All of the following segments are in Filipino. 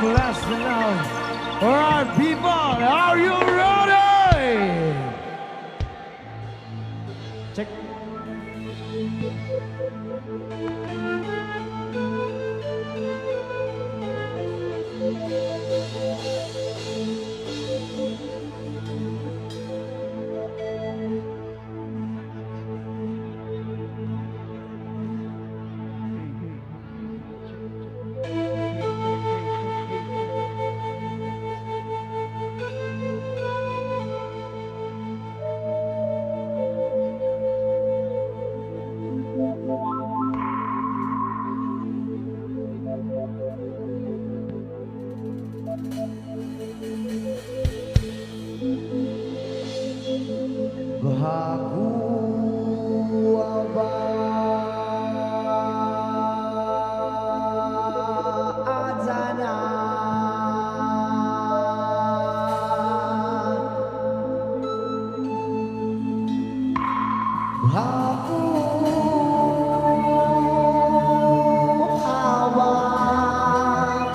last enough. All right, people, are you ready? Check. Bahagia adana hawa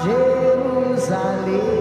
Jerusalem.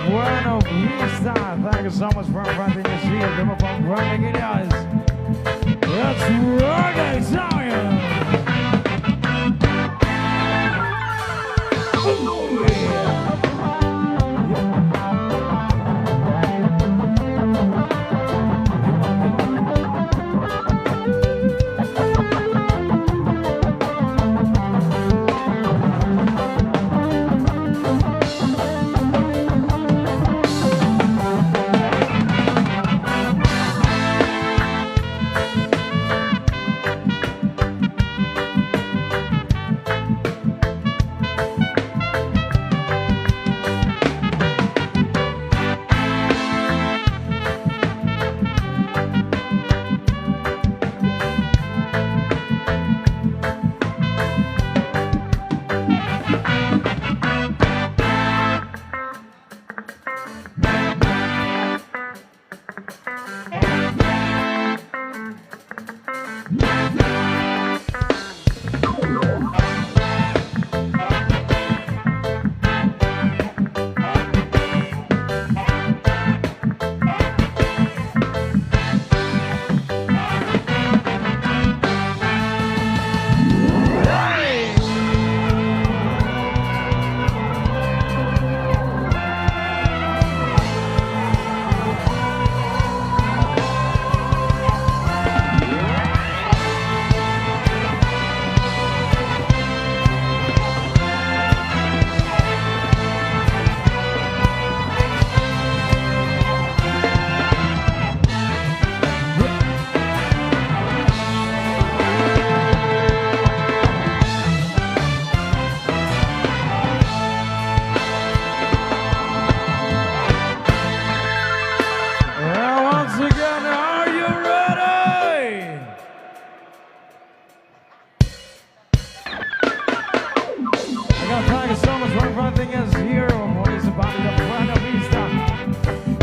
Buena Vista. Thank you so much for inviting us here. Come up on running it is. Let's rock it, Zion.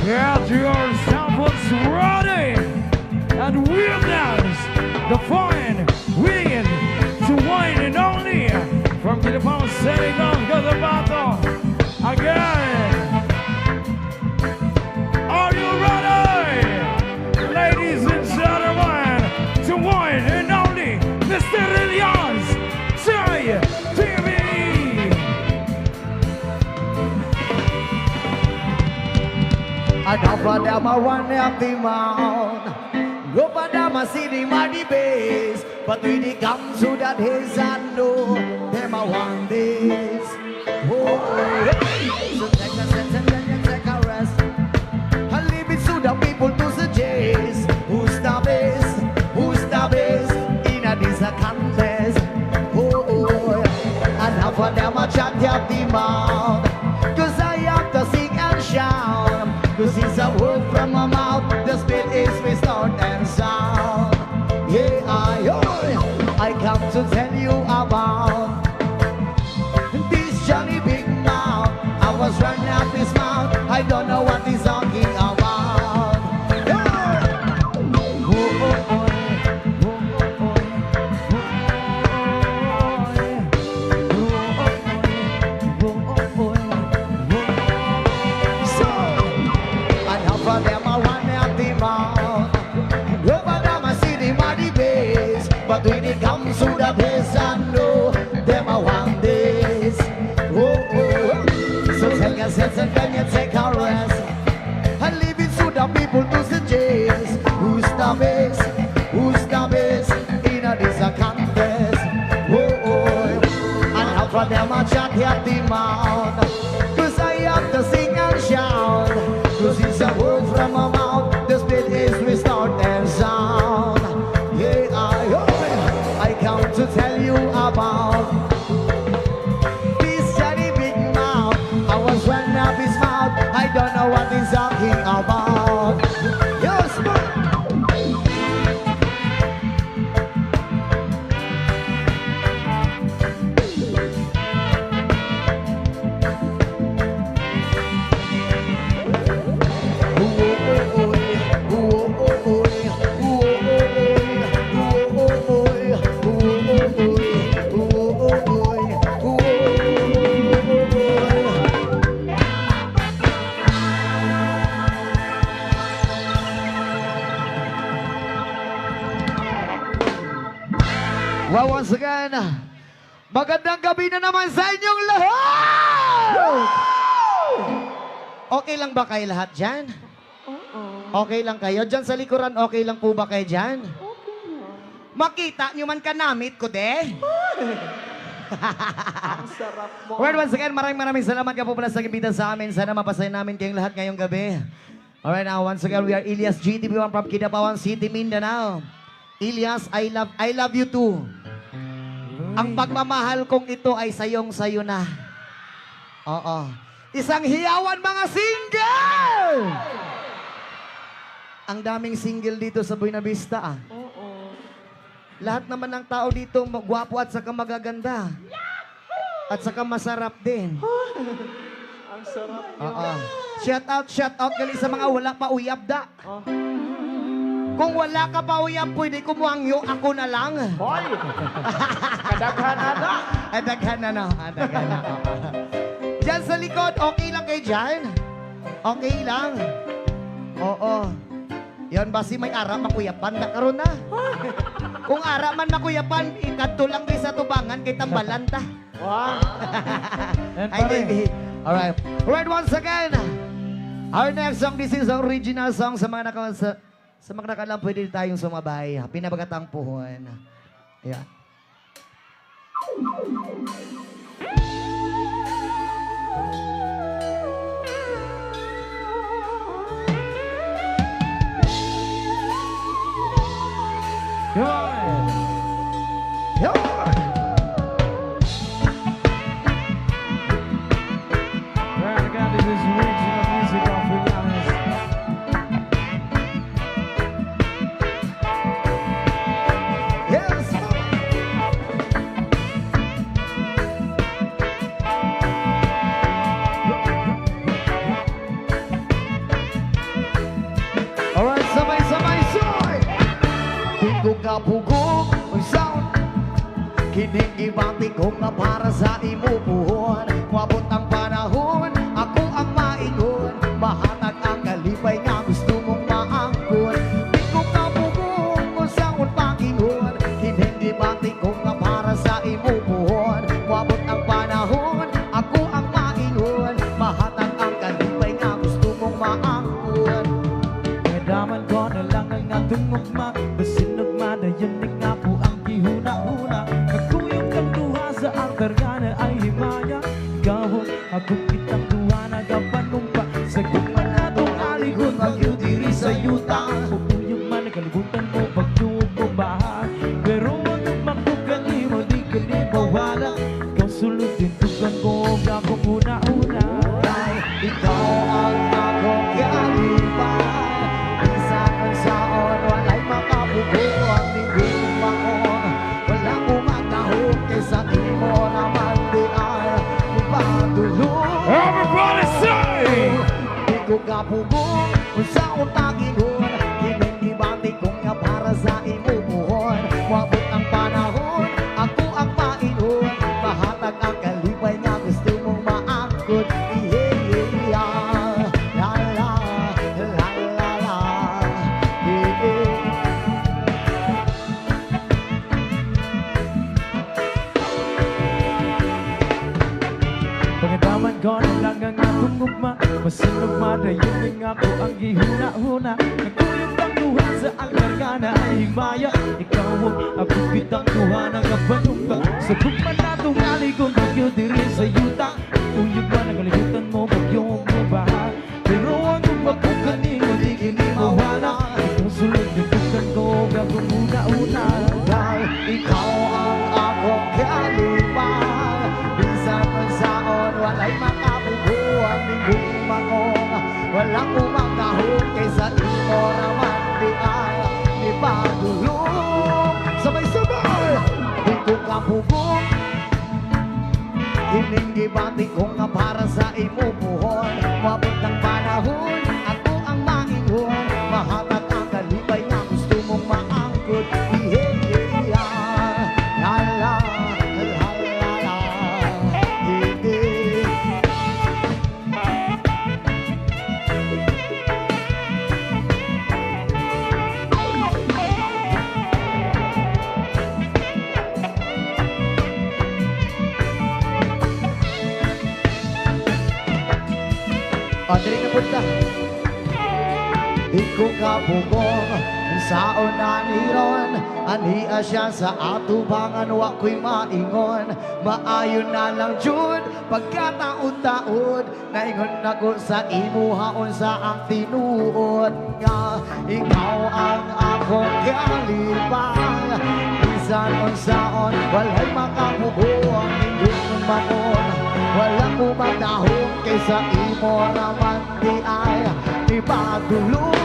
Get yourself ready and witness the fine win to win and only from the power setting off the battle again. Are you ready, ladies and gentlemen, to win and only Mr. Elias TV? I don't run down my run up the mountain. a city mighty base. But when it comes to that haze, I know them I want this. Oh, hey. So take a sense and then you take a rest. I leave it to the people to suggest who's the best, who's the best in a this a contest. Oh, and half of them a chat up the mouth, 'cause I have to sing and shout. 'Cause it's a word from my mouth, the spirit is restored and sound. Yeah, I come to tell you about this Johnny Big Mouth. I was running out his mouth, I don't know what he's talking about. Yeah. Oh, oh, oh. For them I run out the mouth, over them I see the mighty base. But when it comes to the place, I know them I want this. Oh, oh. So take a sense and then you take a rest, and leave it to the people to suggest who's the best, who's the best in a this a contest. Oh, oh. And half of them I chat at the mouth, 'cause I have to sing and shout. 'Cause it's a word from my mouth, the spirit is restored and sound. Yeah, I come to tell you about this Johnny Big Mouth. I was running up his mouth, I don't know what he's talking about. Yes, man. Well, once again, magandang gabi na naman sa inyong lahat! Okay lang ba kayo lahat dyan? Okay lang kayo? Dyan sa likuran, okay lang po ba kayo dyan? Makita nyo man kanamit ko, de? Ang sarap mo. Well, once again, maraming salamat ka po pala sa kapitan sa amin. Sana mapasaya namin kayong lahat ngayong gabi. Alright, now, once again, we are Elias GTV1 from Kidapawan City, Mindanao. Elias, I love you too. Ang pagmamahal kong ito ay sayong-sayo na. Oo. Isang hiyawan mga single! Ang daming single dito sa Buena Vista, ah. Oo. Lahat naman ng tao dito magwapo at saka magaganda. At saka masarap din. Ang sarap niyo. Oo. Shout out gali sa mga wala pa uyab da. Oh. Kung wala ka pa uyab, pwede kumuhangyo, ako na lang. Hoy! Kadaghan na. Adaghan na. Adaghan na. Diyan sa likod, okay lang kayo dyan? Okay lang. Oo. Yon basi may ara makuyapan na karon na. Kung ara man makuyapan, ikadto lang di sa tubangan kay tambalan ta. Wow! Ay, baby. Alright. Alright, once again. Our next song, this is the original song sa mga sa mga nakalang pwede tayong sumabay. Pinabagatang puhon. Yeah. Come on. Yeah. Right, again, this is original music of Elias. Yes. Alright, sabay-sabay, soy! Tingko ka pugong ang sound, kinigibati ko nga para sa imupuhon. Kwabot ang panahon, ako ang maingon, mahatag ang kalipay nga gusto mong maangkon. Tingko ka pugong ang sound, pakingon, kinigibati ko nga para sa imupuhon. Kwabot ang panahon, ako ang maingon, mahatag ang kalipay nga gusto mong maangkon. Daman ko na lang ang atong ugma. Basin kapugong Unsaon tagingon Kining gibati kong nga para sa imubuhon Wabot ang panahon Ako ang mainon Mahatag ang kalipay nga gusto mong maangkot La la la la la Pagkataman ko na lang ang atong ugma Masinog madayong nga ko ang gihuna-huna Nagtulog ang duha sa alkargana ay maya Ikaw ako kitang duha ng kapanumba Sa gugman na tungali kong bagyo diri sa yuta Uyog ba nagalibutan mo bagyong mo bahal Pero ang umapukan ni mo di kini mawala Ikaw sulod nagbukan ko gagong una-una Dahil ikaw ang akong kalipay Bisan man saon walay makabubuhan Ningong makong walang umangahon Kaysa imo naman di ay ipagulong Sabay-sabay Di ko kapugong Kining gibati ko nga para sa imo buhon Mabot ang panahon Ako ang maingon Mahatag ang kalipay nga gusto mong maangkot La la la la la O, dali na punta. Di ko kabugong saon na niron Ania siya sa atubangan wa ko'y maingon Maayon na lang jud pagkataon-taon Naingon ako sa imuhaon sa ang tinuod Nga ikaw ang akong kalipay Bisan unsaon walay makabubuang Nindong manon walang umagdahon Kaysa imo naman di ay ipagulong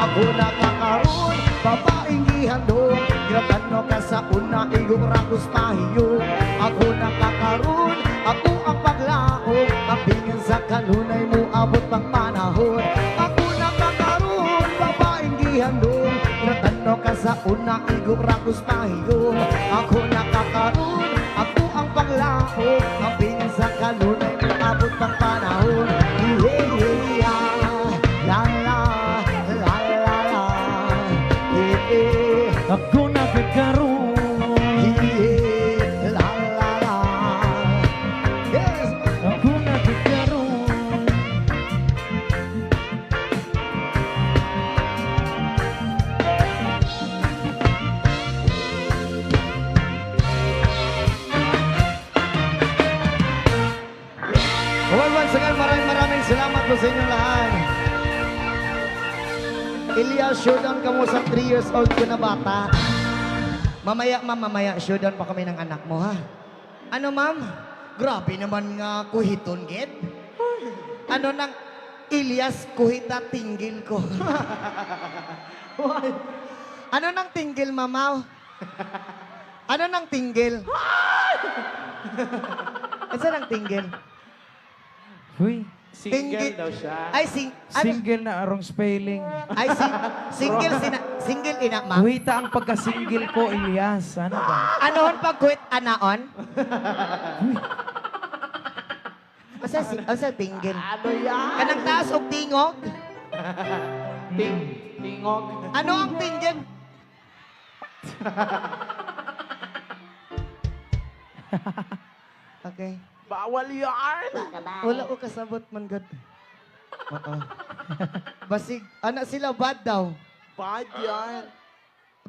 Ako nakakaroon, babaeng gihandong Gratano ka sa una, igong rakos pahiyong Ako nakakaroon, ako ang paglaong Kapingan sa kanunay mo, abot pang panahon Ako nakakaroon, babaeng gihandong Gratano ka sa una, igong rakos pahiyong Ako nakakaroon, ako ang paglaong Kapingan sa kanunay mo, abot pang panahon Ako nakakaroon La la la Yes Ako nakakaroon Once again, maraming salamat po sa inyong lahat. Elias, showdown ka mo sa 3 years old ko na bata. Mamaya, showdown pa kami ng anak mo, ha? Ano, ma'am? Grabe naman nga kuhiton, git. Ano nang Elias, kuhita tinggil ko. Ano nang tinggil, mamaw? Ano nang tinggil? Ano nang tinggil? Uy, Single daw siya. Ay, single na arong spelling. Ay, single ina, ma'am. Kuhita ang pagka-single ko, Elias. Ano ba? Anoon pag quit anaon? Asa tinggil? Ano yan? Kanang taas og tingog? Tingog. Ano ang tinggil? Okay. Bawal yan. Wala ko kasabot man gud. Oo. Basig, anak sila bad daw. Bad yan.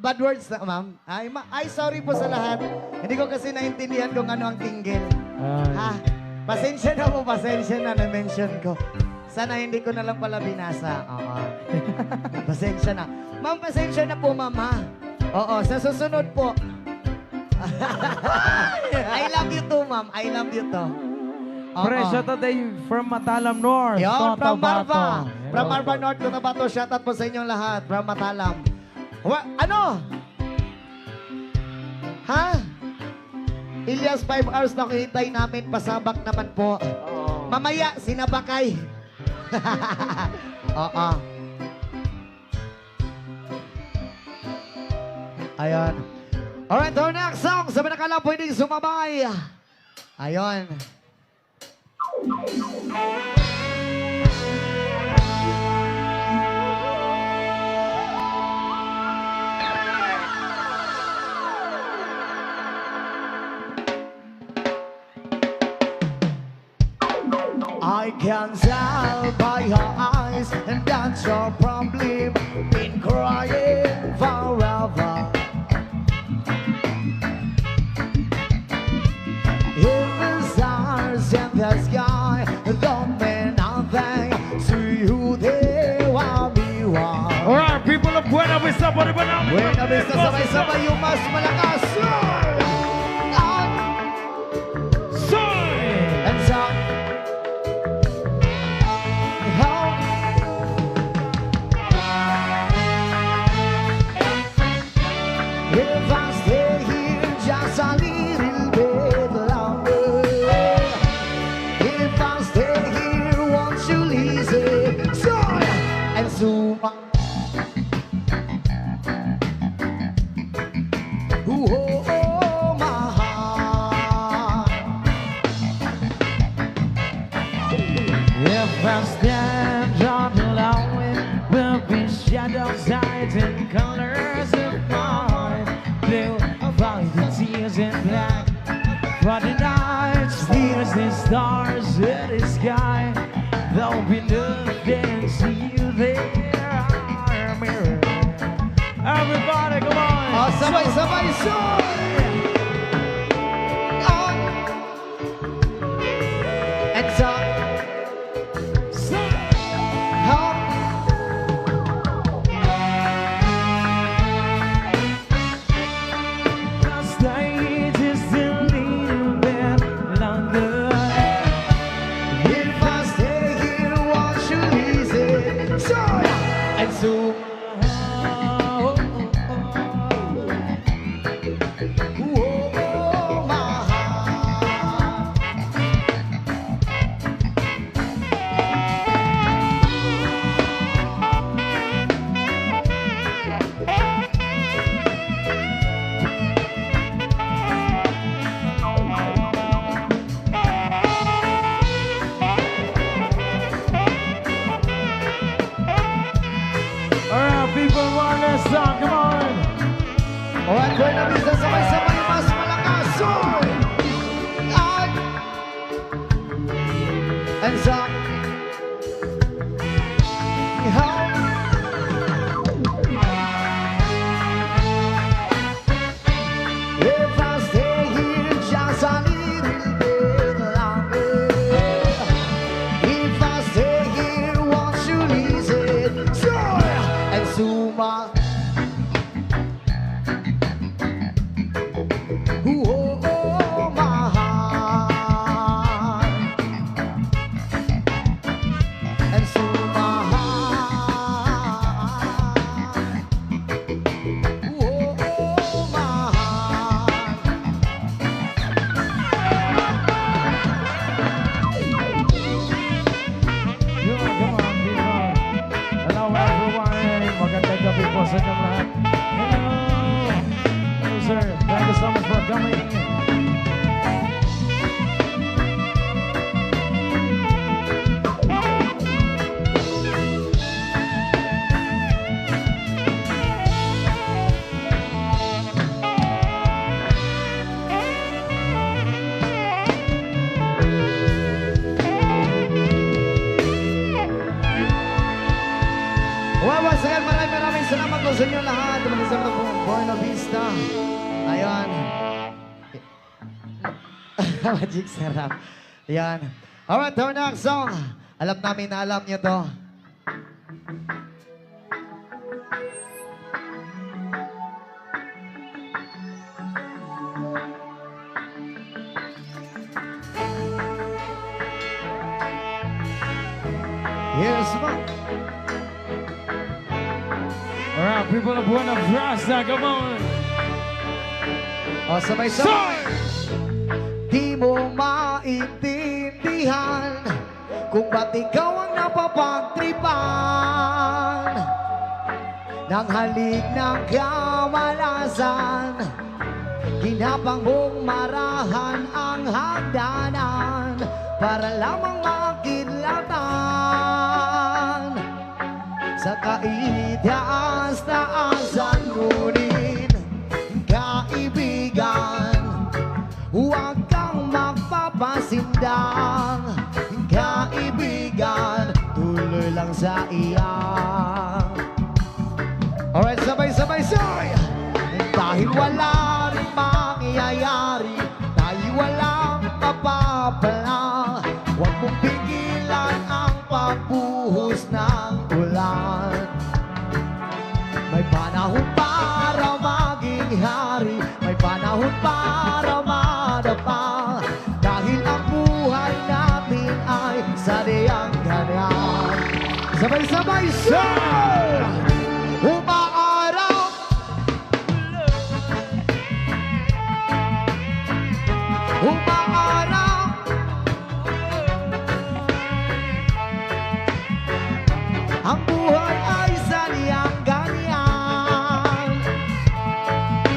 Bad words na, ma'am. Ay, sorry po sa lahat. Hindi ko kasi naintindihan kung ano ang tinggil. Ha? Pasensya na, na-mention ko. Sana hindi ko na lang pala binasa. Oo. Pasensya na. Ma'am, pasensya na po, mama. Oo, sa susunod po. I love you too, ma'am. I love you too. Fresh out today from Matalam North. Yon, from Cotabato. Marva. From Marva North, Cotabato. Shoutout po sa inyong lahat. From Matalam. Ano? Ha? Elias, 5 hours na hintay namin. Pasabak naman po. Oo. Mamaya, sinabakay. Oo. Ayan. Alright, our next song. Sabi na ka lang pwedeng sumabay. Ayan. I can tell by your eyes, and that's your problem. Been crying forever. If the stars in the sky don't mean nothing to you, they want me wrong. Alright, people of Buena Vista, Buena Buena Vista, sabay-sabay yung mas malakas. Soy! And so, if I stay here just a little bit longer, if I stay here, won't you listen? So, and so, oh, my heart. If I stand on the line, will be shadows hiding colors of mine. Blue, white, the tears in black. For the night, steers the stars in the sky. There'll be nothing to you there. Mirror. Everybody, come on! Oh, sabay-sabay, soy! Oh. And so, oh. Stay just a little bit longer. If I stay here, won't you listen? Soy! And so, oh, my heart. Alright, people, one last song, come on! Alright, Buena Vista, sabay-sabay mas malakas. Soy! Ay! And so, if I stay here just a little bit longer, if I stay here, won't you listen? Joy and Zuma. Oh, my heart. And Zuma. Oh, my heart. Come on, people! Hello, everyone! Magandang gabi po sa inyong lahat. Hello! Hello, sir. Thank you so much for coming. Well, once again, maraming salamat po sa inyo lahat. Maraming salamat po, Buena Vista. Ayan. Magic sarap. Ayan. Alright, our next song. Alam namin na alam nyo to. Here's one. Alright, people of Buena Vista, come on! O, sabay-sabay. Di mo maintindihan Kung ba't ikaw ang napapagtripan ng halik ng kamalasan, ginapang mong marahan ang hagdanan para lamang makidlatan sa kaitaas-taasan. Ngunit kaibigan, huwag kang magpapasindang. Kaibigan, tuloy lang sa iyang. Alright, sabay-sabay, say! Dahil wala rin mangyayari, dahil walang mapapala, huwag mong pigilan ang pagbuhos ng ulan. May panahon para maging hari, may panahon para madapa, dahil ang buhay natin ay sadyang ganyan. Sabay-sabay, say! Umaaraw, umaaraw, ang buhay ay sadyang ganyan.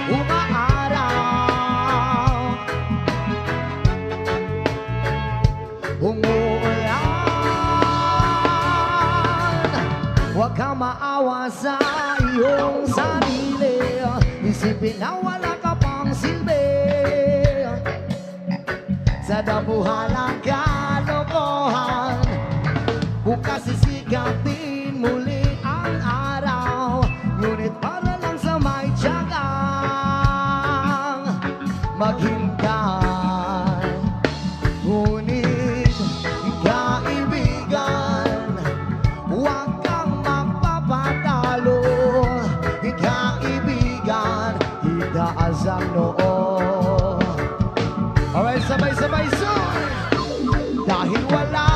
Umaaraw, umuulan, huwag kang maawa sa iyong sarili. Isipin na wala ka pang silbi sa damuhan ng kalokohan. Bukas sisikapin muli ang araw, ngunit para lang sa may tiyagang maghintay. Ngunit kaibigan, huwag kang magpapatalo. Kaibigan, itaas ang noo. Alright, sabay-sabay, so dahil wala,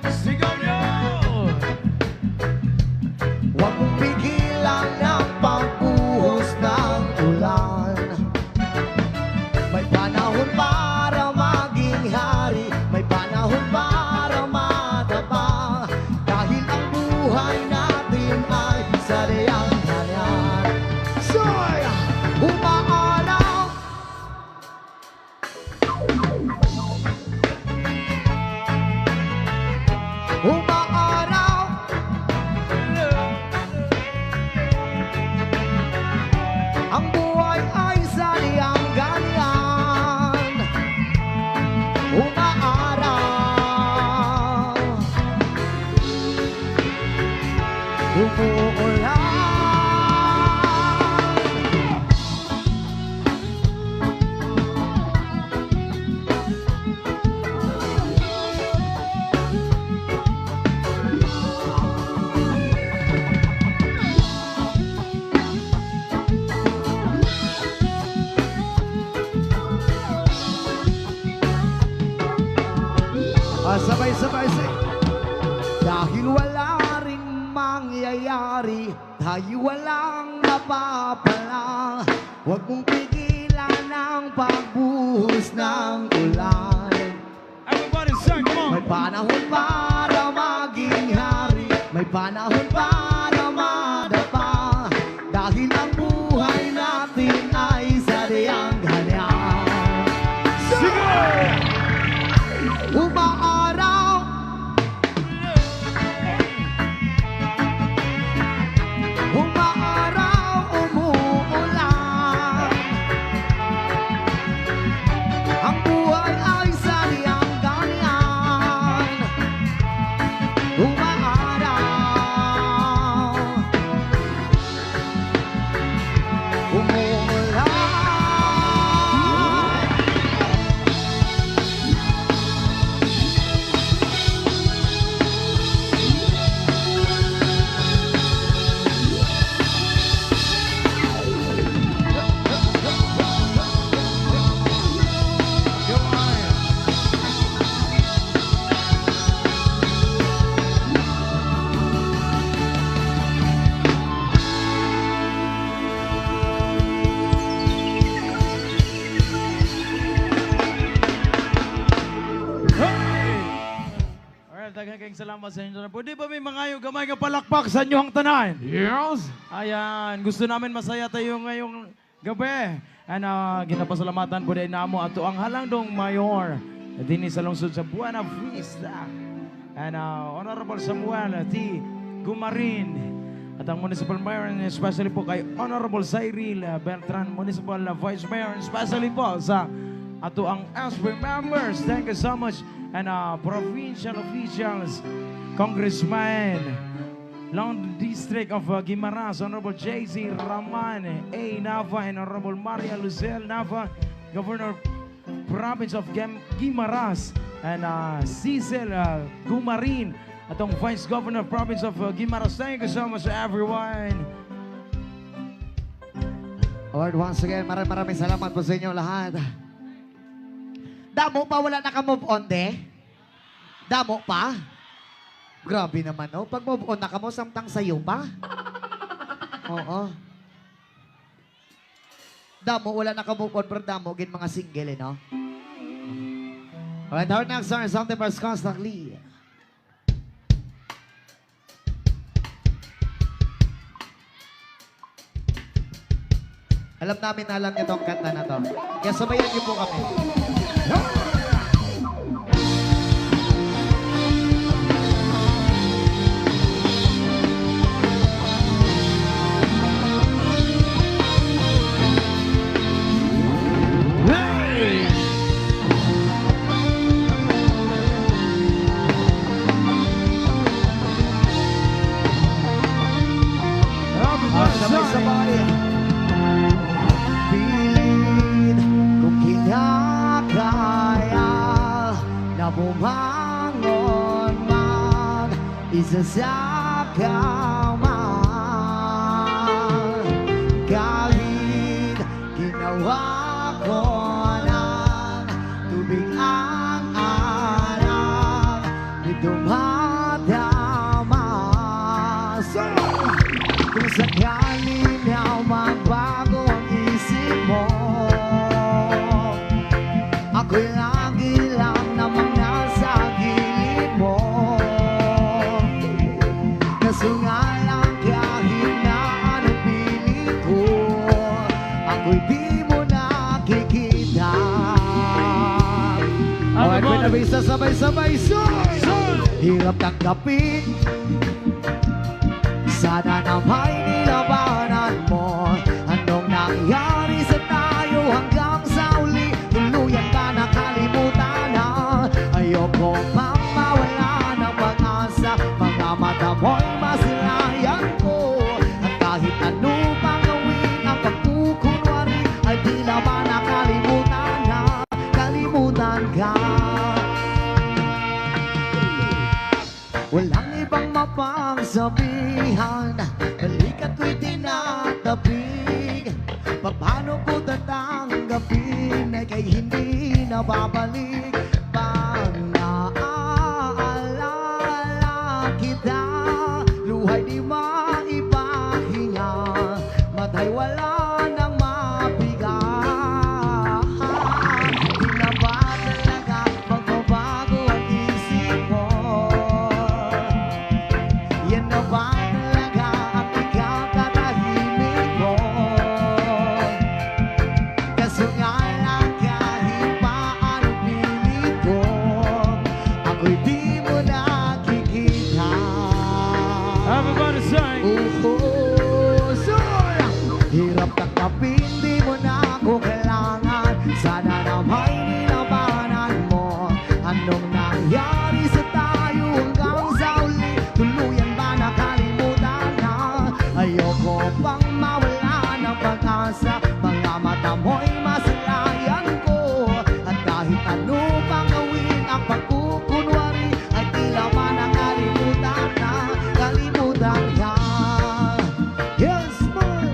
Sigaw nyo! huwag mong pigilan ang pagbuhos ng ulan. May panahon para maging hari, may panahon para madapa, dahil ang buhay natin ay sadyang ganyan. Soy! Umaaraw, umaaraw, ang buhay ay sadyang ganyan. Umaaraw, umuulan, sabay-sabay, say. Dahil wala ring mangyayari, dahil walang mapapala, huwag mong pigilan ang pagbuhos ng ulan. Everybody sing, come May on! panahon para maging hari, may panahon para madapa, dahil ang buhay natin ay sadyang ganyan. Umaaraw, umaaraw, umuulan, ang buhay ay sadyang ganyan. Umaaraw, salamat sa inyo. Pwede ba may mga gamay nga palakpak sa inyo ang tanan? Yes. Ayan, gusto namin masaya tayo ngayong gabi. And ginapasalamatan po din namo ato ang Halangdong Mayor din sa lungsod sa Buena Vista. And Honorable Samuel T. Gumarin at ang Municipal Mayor, and especially po kay Honorable Cyril Beltran, Municipal Vice Mayor, and especially po sa ato ang SB members. Thank you so much. And provincial officials, Congressman, Long District of Guimaras, Honorable J.C. Raman A. Nava, and Honorable Maria Lucel Nava, Governor Province of Guimaras, and Cecil Gumarin, atong Vice Governor Province of Guimaras. Thank you so much everyone. Lord, once again, maraming salamat po sa inyo lahat. Damo pa, wala na ka-move on, de? Damo pa? Grabe naman, no? Pag move on na ka mo, samtang sayo pa? Oo. Damo, wala na ka-move on, pero damo, gin mga single, no? Alright, our next song is something for constantly. Alam namin na alam niyo tong kanta na to. Kaya sabayan niyo po kami. Sabay-sabay. Pilit kung kinakaya na bumangon man, isa sa kaman. Kahit ginawa ko ng tubig ang anak, di dumadama. Kung sakali na magbago ang isip mo, ako'y lagi lang namang nasa gilid mo. Kaso nga lang kahit na anong pilit ko, ako'y di mo nakikita. Alright, may nabisa sabay-sabay, hirap tanggapin. Sana na may nilabanan mo. Anong nangyari sa tayo hanggang sa uli? Tuluyan ba nakalimutan na? Ayoko pang mawala ng pag-asa. Mga mata mo'y masilayan ko. At kahit ano pang gawin ang pagkukunwari, ay di naman nakalimutan na. Kalimutan ka. Walang ibang mapangsabihan, balikat ko'y tinatapig. Paano ko tatanggapin ay kay hindi na babalik? Pag naaalala kita, luhay di maipahinga, matay wala nang mabigat. Di na ba talaga magbabago ang isip mo? Yan na ba talaga ang ikakatahimik mo? Kaso nga lang kahit paano pilit ko, ako'y di mo nakikita. Everybody sing. Hirap tanggapin, di mo na ako kailangan. Sana na may nilabanan mo. Anong nangyari sa tayo hanggang sa uli? Tuluyan ba nakalimutan na? Ayoko pang mawala ng pag-asa. Mga mata mo'y masilayan ko. At kahit ano pang gawin ang pagkukunwari, ay tila man nakalimutan na. Kalimutan ka. Yes, boy!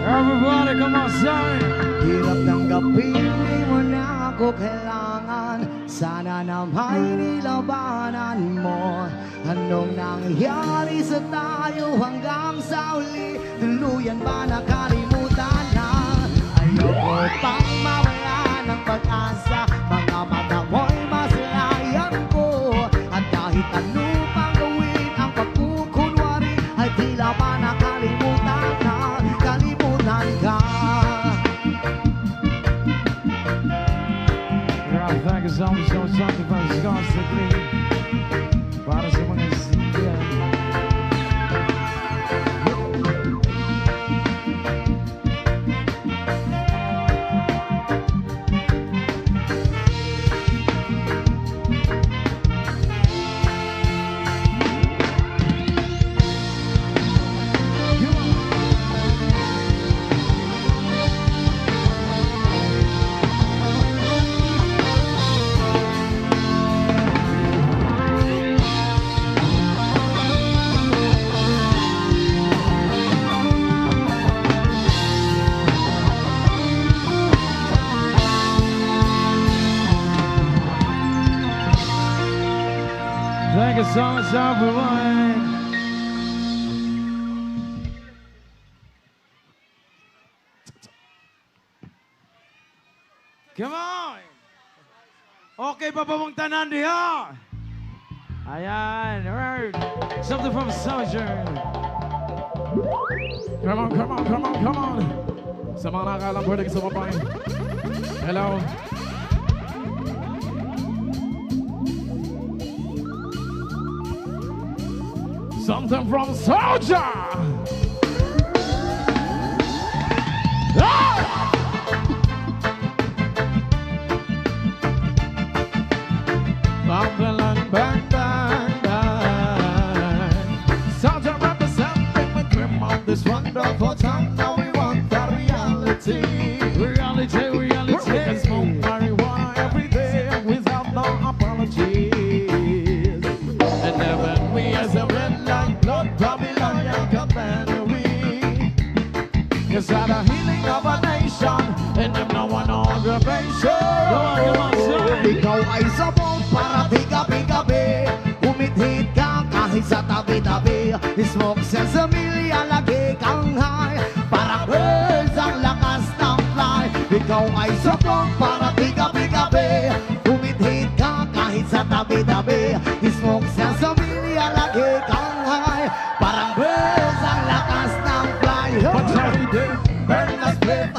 Everybody come on, sing. Hirap tanggapin, di mo na ko kailangan. Sana na may nilabanan mo. Anong nangyari sa tayo hanggang sa uli? Tuluyan ba nakalimutan na? Ayoko pang mawala ng pag-asa. Mga mata mo'y masalayan ko. At kahit ano pang gawin ang pagkukunwari, ay tila ba nakalimutan na, kalimutan ka. Rob, thank you so much, something from Scars to Green. Para sa mga siya. Thank you so much, everyone. Come on! Okay pa ba mong tanan diha? Ayan, alright. Something from Sojourn. Come on, come on, come on, come on. Sa mga nakakalang pwede sumapay. Hello. Something from Soldier. Ah! Something like bang, bang, bang. Soldier representing with grim on this wonderful time. Now we want that reality. Reality, reality. We can smoke marijuana every day without no apologies. And never we as a red light, blood, Babylon, Cause at the healing of a nation, and them no one aggravation. Ikaw ay sabon para tigabi-gabi. Umithit ka kahit sa tabi-tabi. Smoke sensibilya, lagi kang high. Parang birds ang lakas ng fly. Ikaw ay sabon para tigabi-gabi. Umithit ka kahit sa tabi-tabi. Smoke sensibilya, lagi kang high. Parang birds ang lakas ng fly. But every day, Burn the split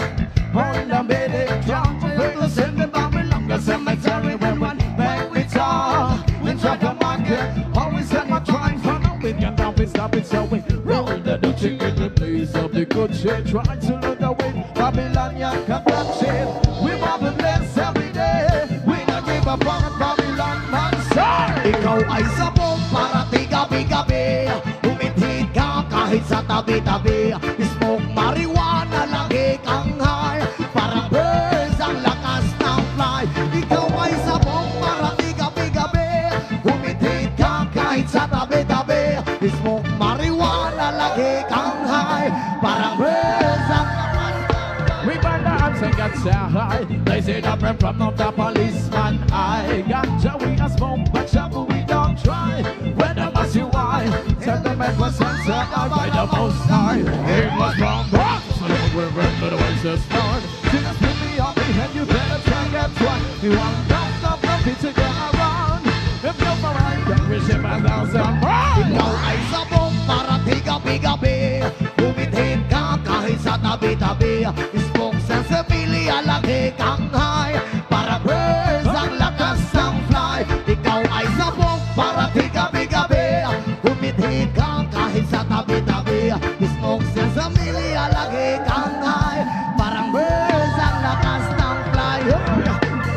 on the middle drum. People send the Babylon, the cemetery when one back we talk. We drop the market, always have my trying for no we can stop it, so we roll the chick in the place of the good shit. Try to look away, Babylonian conduction. We marvelous every day. We not give up on Babylon, man, sir. Ikaw ay sabong para tigabi-gabi. Umithit ka kahit sa tabi-tabi. Smoke marijuana, lagi kang high. Parang birds ang lakas ng fly. Ikaw ay sabong para tigabi-gabi. Umithit ka kahit sa tabi-tabi. Smoke marijuana, lagi kang high. Parang birds ang lakas ng fly. We burn the arms and get so high. They say the breath from the policeman. I got you, we a smoke, but shabu we don't try. When them ask you why, tell them it was censored by the most high. It was from Bronx, so we're ready to waste the start. Just put me on the head, you better try and get one. You want to compete to get around. If you're right, then we ship 1,000 rounds. Ikaw ay sabong para tigabi-gabi. Umithit ka kahit sa tabi-tabi. Smoke sensibilya, lagi kang high. Para birds ang lakas ng fly. Ikaw ay sabong para tigabi-gabi. Umithit ka kahit sa tabi-tabi. Smoke sensibilya, lagi kang high. Parang birds ang lakas ng fly.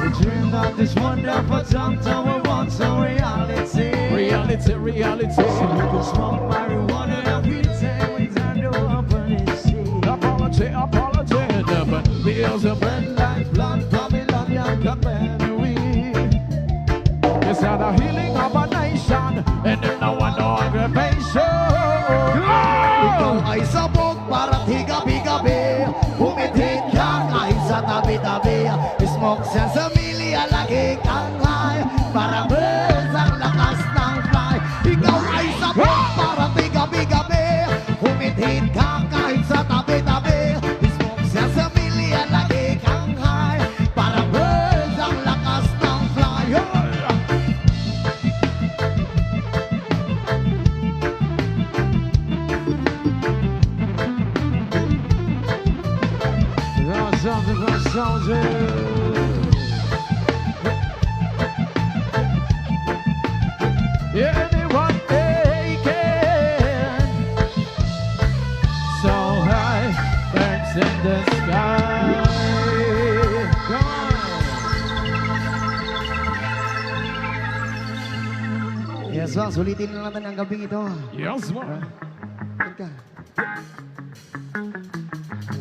We dream of this wonderful time, so we want some reality. Reality, reality. So we can smoke marijuana every day without no apology. Apology, apology. But feels a red like blood, Babylonian company. It's not a healing of a nation, and there's no one no aggravation. Ikaw ay sabog para tigabi-gabi. Umithit ka kahit sa tabi-tabi. Smoke sensibilya. lagi kang high. Para birds ang lakas ng fly. Ikaw ay sabay para bigabi-gabi. Humithit ka kahit sa tabi-tabi. Smoke sa samilya, lagi kang high. Para birds ang lakas ng fly. Something for soldiers. Anyone taken so high, birds in the sky. Come on. Yes, Bang. Sulitin na natin ang gabing ito. Yes, man. Ka.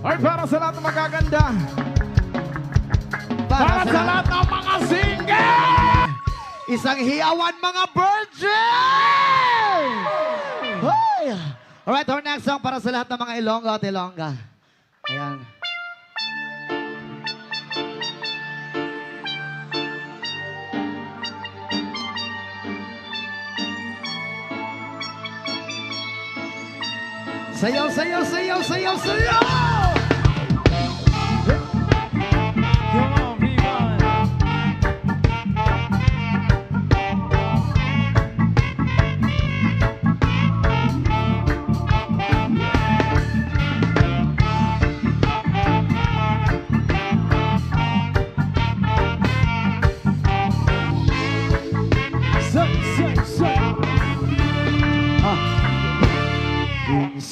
Ay, para sa lahat ng magaganda. Para sa lahat ng mga single. Isang hiyawan mga virgin! Hoy! Alright, our next song para sa lahat ng mga Ilonggo at Ilongga. Ayan. Sayaw, sayaw, sayaw, sayaw, sayaw! Come on, people. Say.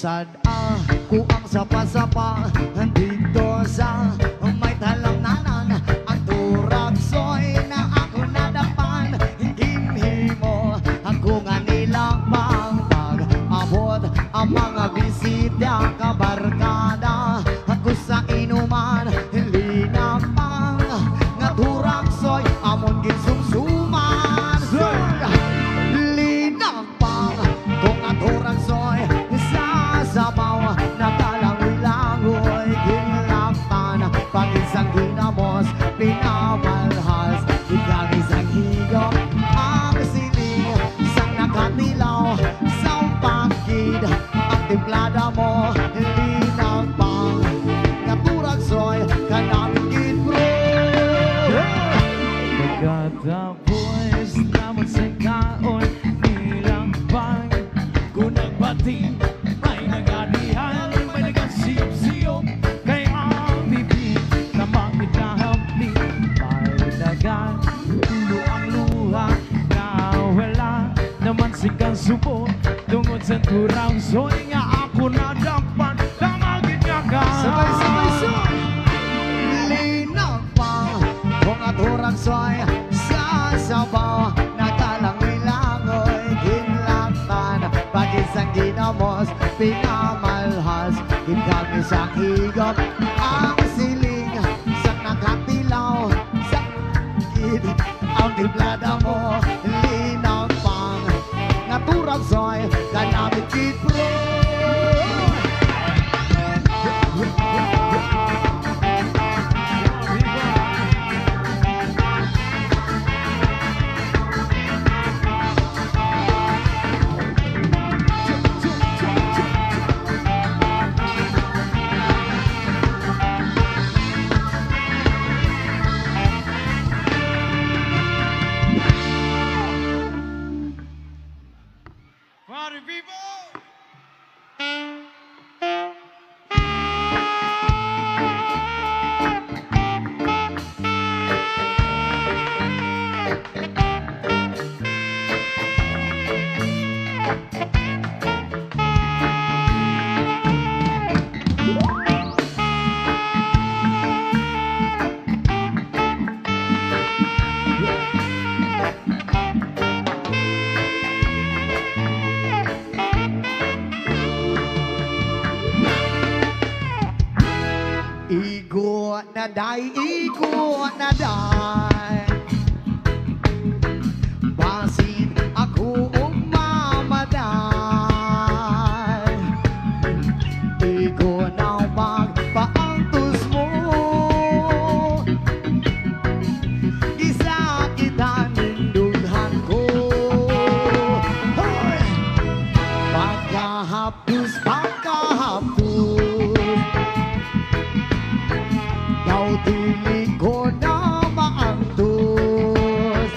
Sad ako ang sapa-sapa dito sa may talamnanan. Ang turaksoy na ako nadapan. Hindi mo ako nga nilang pag-abot ang mga bisita kabarkada. Ako sa inuman, hindi na pang nga turaksoy amon ginsumsuman. Linang pang kung ang turaksoy sabaw na kalangoy-langoy ginlakpan. Pag-isang ginamos, pinamalhas. Ikaw isang higop, ang siling. Isang nakatilaw, sa pangkid. Ang timplada mo, linang pang naturagsoy, kanaming gitro. Pagkatapos naman sa kaon nilang pang kung nagbati. May nagasiip-siop kay ang bibig na makikahapli. May nagatulo ang luha na wala naman sikang subo. Tungod sa turang soy nga ako nadampan na magigyakan. Sabay-sabay sa linang pang kung ang turaksoy sa sabaw na kalangoy-langoy ginlaktan. Pag-isang ginamos, pinamalhas. Ikaw isang higop, ang siling. Isang nakatilaw, sa gid. Ang timplada mo, linang pang naturagsoy, kanamit kitro. Party people! Igo na day, basin ako umamatay. Igo na magpaantos mo, isa hapdos pagkahapdos. Yaw dili ko na maantos.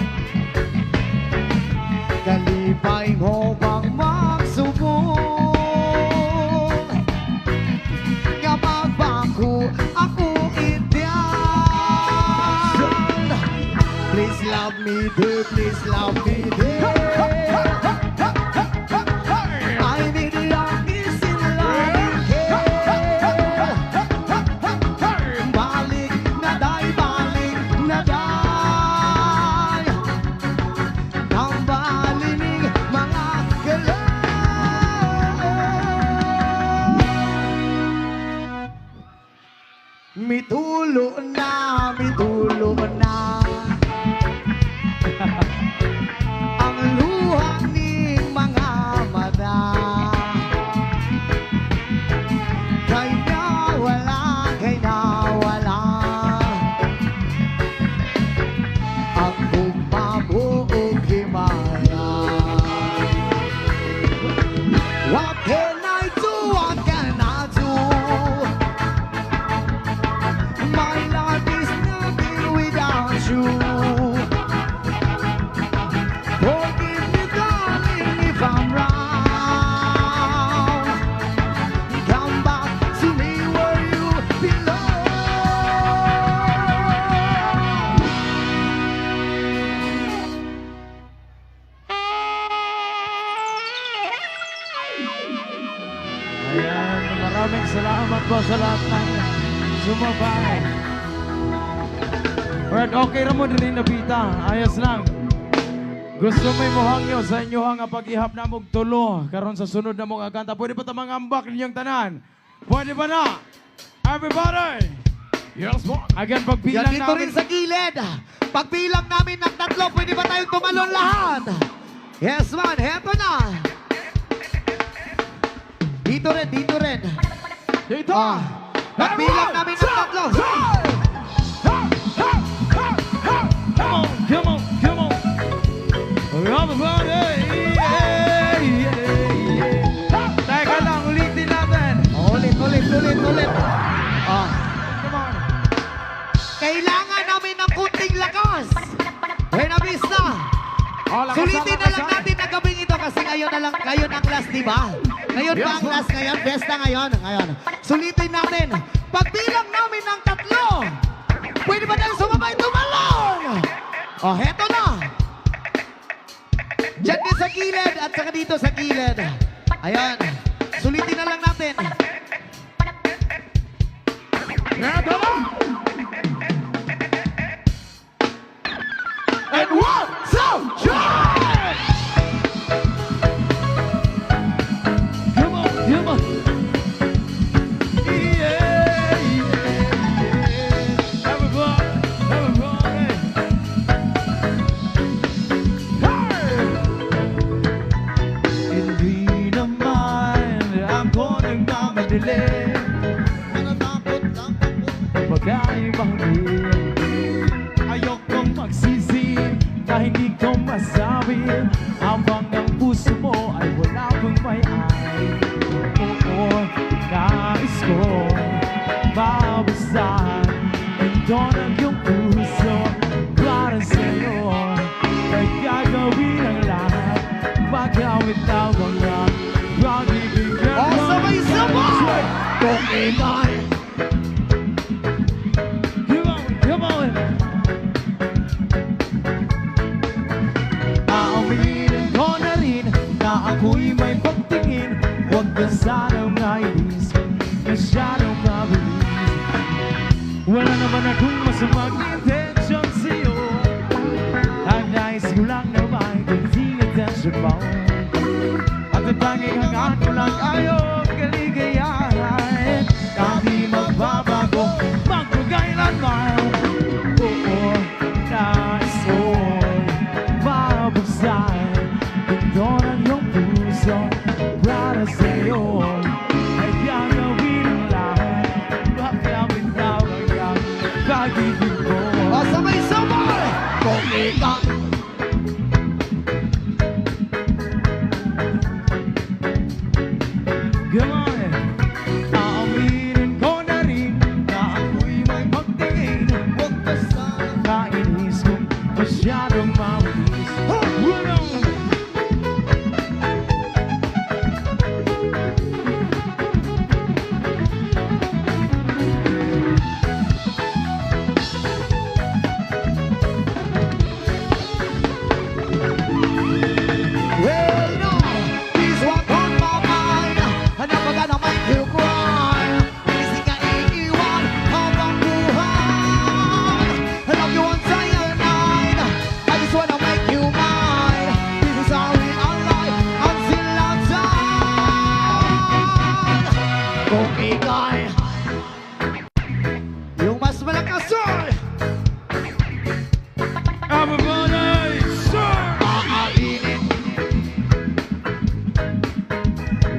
Kalipay mo bang magsubong? Nga magbago ako Indian. Please love me dear, please love me dear. I need your kiss in loving care. Balik na day, balik na day. Ang balinig mga galaw. Mitulo na, mitulo na. Ang luha ning mga mata. Kay nawala, kay nawala. Ang bumabuog himala. What can I do? What can I do? My life is nothing without you. Forgive me, darling, if I'm wrong. Come back to me where you belong. Ayan, maraming salamat po sa lahat ng sumabay. Alright, okay ra mo din nabita. Ayos lang. Gusto may muhangyo sa inyo ang pag-ihap na mong tulo karon sa sunod na mong kanta. Pwede pa tamang ambak ninyong tanan? Pwede ba na? Everybody! Yes, po. Again, Yan pagbilang dito namin. rin sa gilid. Pagbilang namin ng tatlo, pwede ba tayong tumalon lahat? Yes, man. Heto na. Dito rin, dito rin. Dito! Ah, pagbilang namin ng tatlo. Come on, come on, come on. Everybody! Yeah, yeah, yeah. Teka lang, ulitin natin. Ulit, ulit, ulit, ulit. Ah, Come on. kailangan namin ng kunting lakas. Buena vista. Oh, lakasan, Sulitin na lang lakasan. natin ang gabing ito kasi ngayon na lang, ngayon ang last, di ba? Ngayon pa ang last ngayon, besta ngayon. Sulitin natin. Pagbilang namin ng tatlo, pwede ba tayo sumabay tumalon? Oh, heto na. Diyan din sa gilid at saka dito sa gilid. Ayan. Sulitin na lang natin. Heto na! And 1, 2, 3! Come on, come on! Yeah, yeah, yeah. Everybody, everybody! Hey! Hindi naman ako nagmamadali. Pagkaibang ayokong magsisi na hindi ko masabi habang ang puso mo ay wala pang may-ay. Oo, nais ko mabasahan ito ng iyong puso para sa'yo ay gagawin ang lahat magamit na mga pag-ibig Oh, sabay-sabay! Kung ikay Come on! Aaminin ko na rin na ako'y may pagtingin. Huwag ka sanang nainis, masyadong mabilis. Wala naman akong masamang intensyon sa'yo. Ang nais ko lang na may kunting atensyon mo. At ang tanging hangat ko lang ayaw kaligayahan na di magbabago magpagkailanman. Oo, nais ko'y mabuksan ito ng iyong puso para sa'yo ay gagawin ang lahat makamit na ang pag-ibig mo. Oh, sabay-sabay! Kung ikaw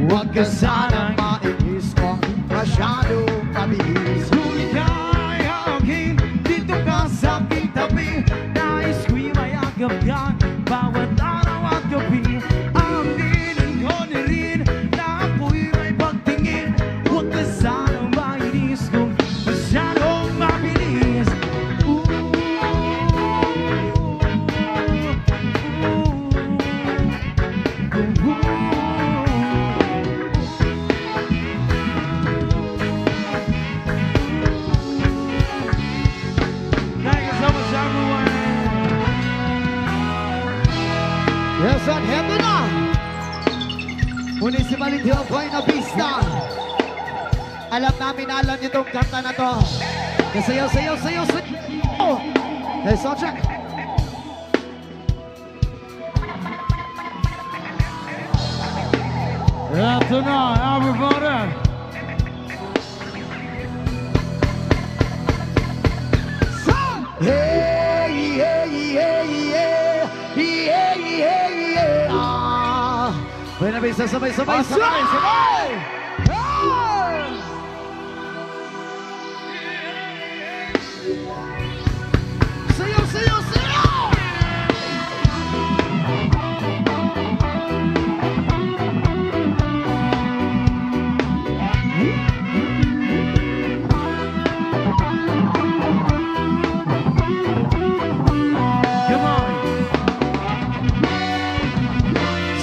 Huwag ka sanang mainis kung masyado mabihis. Kung ika'y akin, dito ka sa aking tabi. Nais ko'y mayagap ka bawat araw at gabi. Aminin ko na rin na ako'y may pagtingin. Huwag ka sanang mainis kung masyadong mabilis. Thank you so much, everyone. Yes, at heto na! Municipality of Buena Vista. Alam namin na alam niyo itong kanta na to. Sayaw, sayaw, sayaw, sayaw! Okay, sound check. Eto na, everybody. Hey, hey, hey, yeah. Yeah, yeah, yeah. Ah. Buena Vista, sabay, sabay, sabay, sabay! Sayaw, sayaw, sayaw! Come on.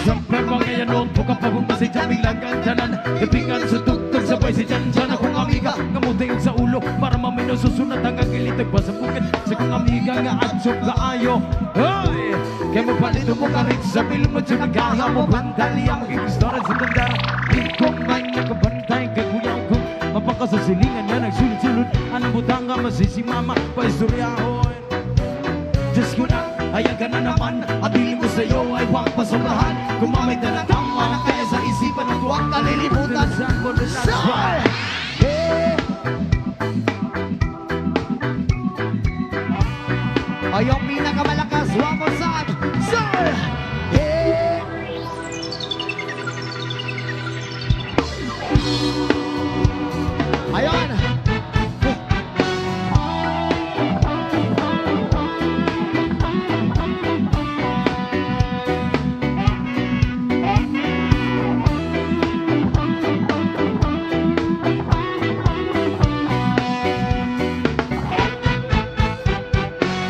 Sampai pangayanon, buka pagong kasi dyan biglang gandanan. Ipingan sa tugtog, sabay si Jan Jan akong amiga. Kamutayog sa ulo, para mamino susunod hanggang kilitag pa sa bukid. Sa kong amiga nga adsok kaayo. Hoy! Kaya mo palito mo karit sa bilong mo dyan nagkaya mo bandali. Ang maging gusto rin sa tandara. Di ko may nakabantay kay kuya ko. Mapakasasilingan niya nagsulot-sulot. Anong butang nga masisimama pa istorya hoy. Diyos ko na, ayan ka na naman. Abiling ko sa'yo ay huwag pasobrahan. Gumamit na ng tama, kaya sa isipan at huwag kalilimutan. Say! Hey! Ay, yung pinakamalakas, one more time. Say! Hey! Ayan!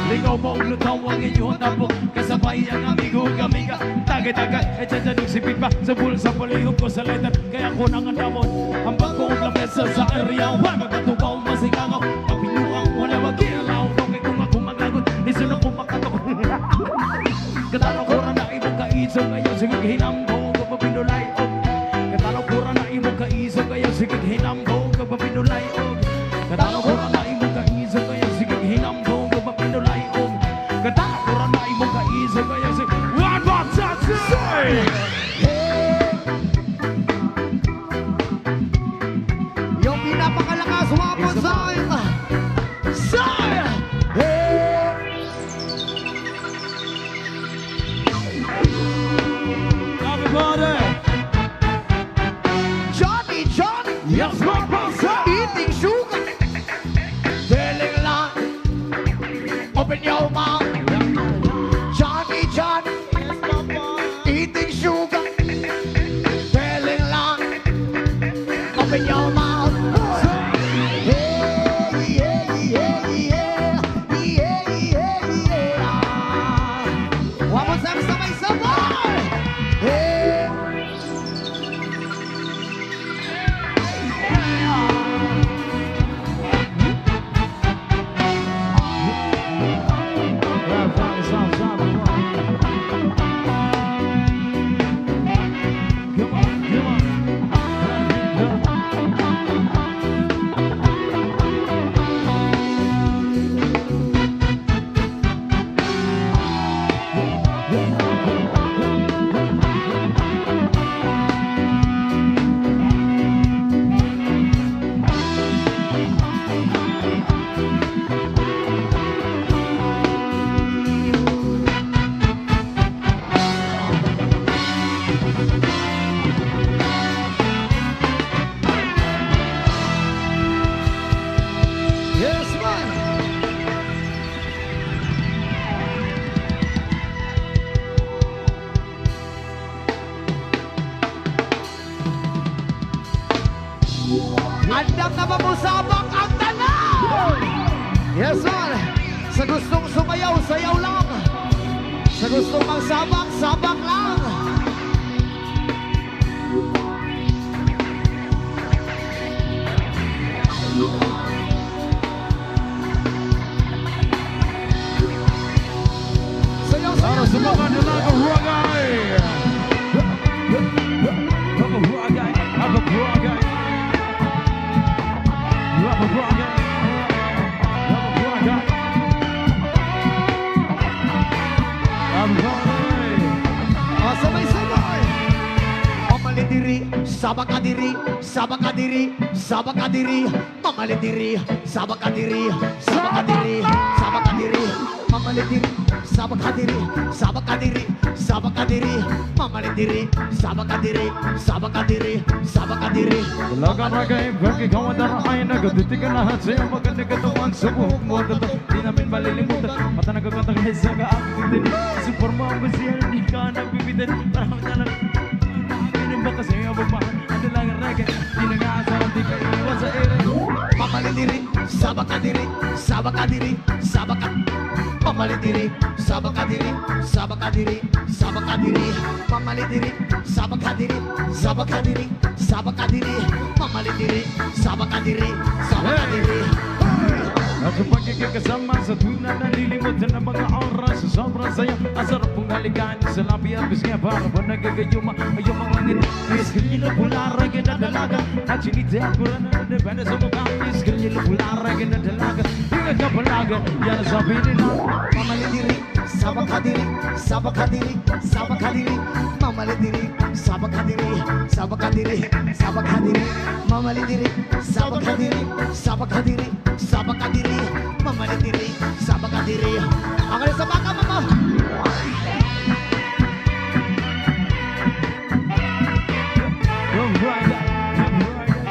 Ligaw mo ulo tawag inyong tabok. Kasabay ang amigo kamiga. Tagay-tagay, dyan sipit pa. Sa bulsa palihog ko sa letter. Kaya ko nang andamon. Ang bagong lamesa sa area. Huwag magkatubaw masigangaw. Kapinuang wala mag-ialaw. Okay kung ako magagot. Isunod ko makatok. Katalo ko na ibong kaiso. Ngayon sige hinambo. Kapapinulay o. Katalo ko na ibong kaiso. Ngayon sige hinambo. Kapapinulay o. Katalo ko na ibong kaiso. Ngayon sige hinambo. Kapapinulay o. Katalo ko na ibong kaiso. Ngayon sige one more time. Say! Yung pinapakalakas, one more time. Say! Hey! Everybody! Johnny, Johnny, Yes, my brother! eating sugar. Feeling like, open your mouth. Johnny, Johnny, eating sugar. Feeling like, open your mouth. Yeah, yeah, yeah, yeah, yeah, yeah, yeah. One more time, sabay-sabay. Hey. Handang na mamusabak ang tanaw! Yes, man. Sa gustong sumayaw, sayaw lang. Sa gustong magsabak, sabak lang. Sayaw, Para sayaw, sa sayaw. mga dalaga huwagay. Mga huwagay. Mga huwagay. Mga huwagay. Mga huwagay. Mga huwagay. Sabay-sabay. Mamalidiri, sabakadiri, sabakadiri, sabakadiri, mamalidiri, sabakadiri, sabakadiri, sabakadiri, mamalidiri, sabakadiri, sabakadiri, sabakadiri, mamalidiri, sabakadiri, sabakadiri, sabakadiri. Dalagang ragay, bagi kawan darahaya, nagatitigan lahat sa iyong magandang katawan sa buhok mo. Dato, di namin malilimutan, mata nagkakatangay sa kaakting din. Suporma ang basihan, di ka nagbibitin, parang na lang. Ganun ba kasi ang magmahal, ang dalagang ragay, di nag-aasaran, di ka iwan sa ere. Mamalidiri, sabakadiri, sabakadiri, mamalidiri, sabakadiri, sabakadiri, sabakadiri, mamalidiri, sabakadiri, sabakadiri, sabakadiri, mamalidiri, sabakadiri, sabakadiri. At sa pagiging kasama sa tuwing na nalilimutan ng mga oras sa sobrang saya. Ang sarap pong halikan sa labi at bisnya para ba nagagayuma ay yung mga ngiti. Iskrilyo pulara ginadalaga at sinidya ko na depende sa mukha. Iskrilyo pulara ginadalaga hingga kapalaga yan ang sabi nila. Mamalidiri, sabakadiri, sabakadiri, sabakadiri, mamalidiri, sabakadiri, sabakadiri, sabakadiri, mamalidiri, sabakadiri, sabakadiri, sabakadiri, mamalidiri, sabakadiri. Ang kaya sa baka, mama! Yung ragay, yung ragay.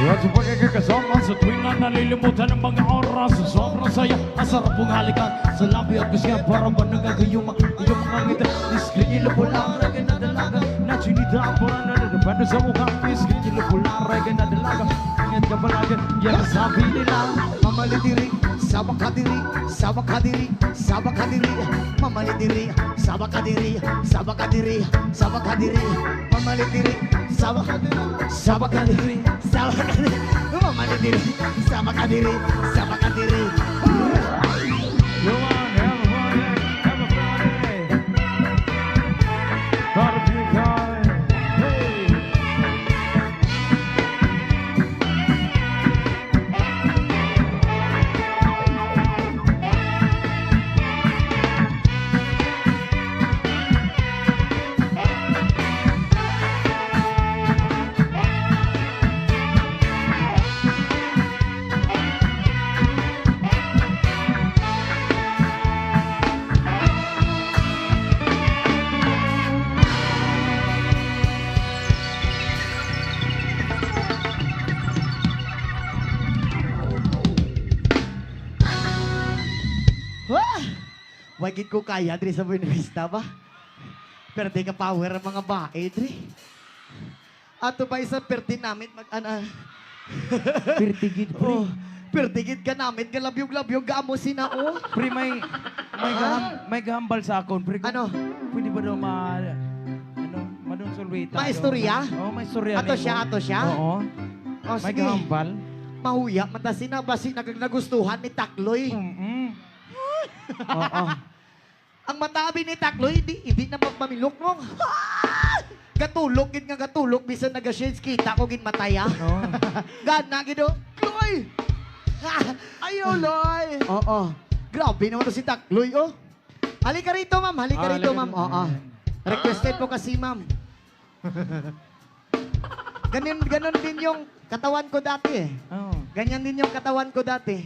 At sa pagiging kasama sa tuwing na nalilimutan ng mga oras sa sobrang saya. Ang sarap pong halikan sa labi at bisya para ba nagagayuma yung mga ngiti. Iskrilyo pulara ginadalaga na sinidya ko na depende sa mukha. Iskrilyo pulara ginadalaga hingga kapalaga yan ang sabi nila. Mamalidiri, sabakadiri, sabakadiri, sabakadiri, mamalidiri, sabakadiri, sabakadiri, sabakadiri, mamalidiri, sabakadiri, sabakadiri, sabakadiri, mamalidiri, sabakadiri, sabakadiri. Come on, everybody, everybody. Gotta be kind. Hey. Wagit ko kaya, Dre, sa Buena Vista ba? Pero di ka power ang mga bae, Dre. Ato ba isang perti namin mag-ana? Pertigid, Oh, pertigid ka namin, galabyog-labyog, gaamo sina, oh. Pre, may gahambal sa akon. Pre, Ano? Pwede ba daw madong sulwita? Maistorya? Oo, may istorya. Ato nimo. siya, ato siya? Oo. Oh, May sige. gahambal. Mahuya, matasina ba si nagustuhan ni Takloy? Oo. Ang matabi ni Takloy, hindi na mamilok mo. Katulog, gid nga katulog, bisan nag-shades kita ko gin mataya. Oo. Gana, gido. Loy! Ayaw, Loy! Oo. Grabe naman to si Takloy, oh. Halika rito, ma'am. Halika rito, ma'am. Oo. Requested po kasi, ma'am. Ganon din yung katawan ko dati eh. Oo. Ganyan din yung katawan ko dati.